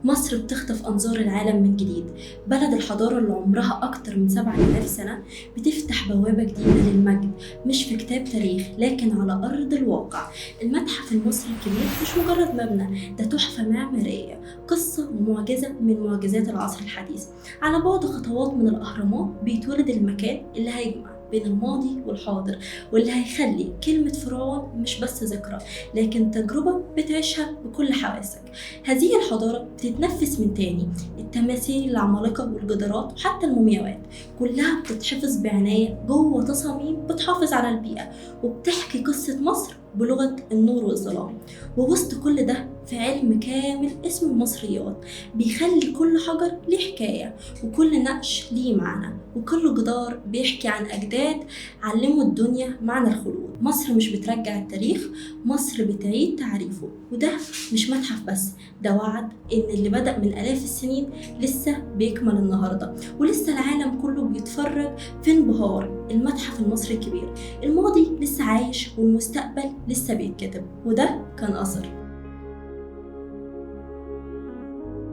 مصر بتخطف أنظار العالم من جديد. بلد الحضارة اللي عمرها أكتر من 7000 سنة بتفتح بوابة جديدة للمجد، مش في كتاب تاريخ لكن على أرض الواقع. المتحف المصري الكبير مش مجرد مبنى، ده تحفة معمارية، قصة ومعجزة من معجزات العصر الحديث. على بعد خطوات من الأهرامات بيتولد المكان اللي هيجمع بين الماضي والحاضر، واللي هيخلي كلمة فرعون مش بس ذكرى لكن تجربة بتعيشها بكل حواسك. هذه الحضارة بتتنفس من تاني. التماثيل العمالقة والجدارات وحتى المومياوات كلها بتتحفظ بعناية جوه تصاميم بتحافظ على البيئة، وبتحكي قصة مصر بلغة النور والظلام. ووسط كل ده في علم كامل اسمه المصريات بيخلي كل حجر ليه حكاية، وكل نقش ليه معنى، وكل جدار بيحكي عن أجداد علموا الدنيا معنى الخلود. مصر مش بترجع التاريخ، مصر بتعيد تعريفه. وده مش متحف بس، ده وعد إن اللي بدأ من آلاف السنين لسه بيكمل النهاردة، ولسه العالم كله بيتفرج في انبهار. المتحف المصري الكبير، الماضي لسه عايش والمستقبل لسه بيتكتب، وده كان أثر.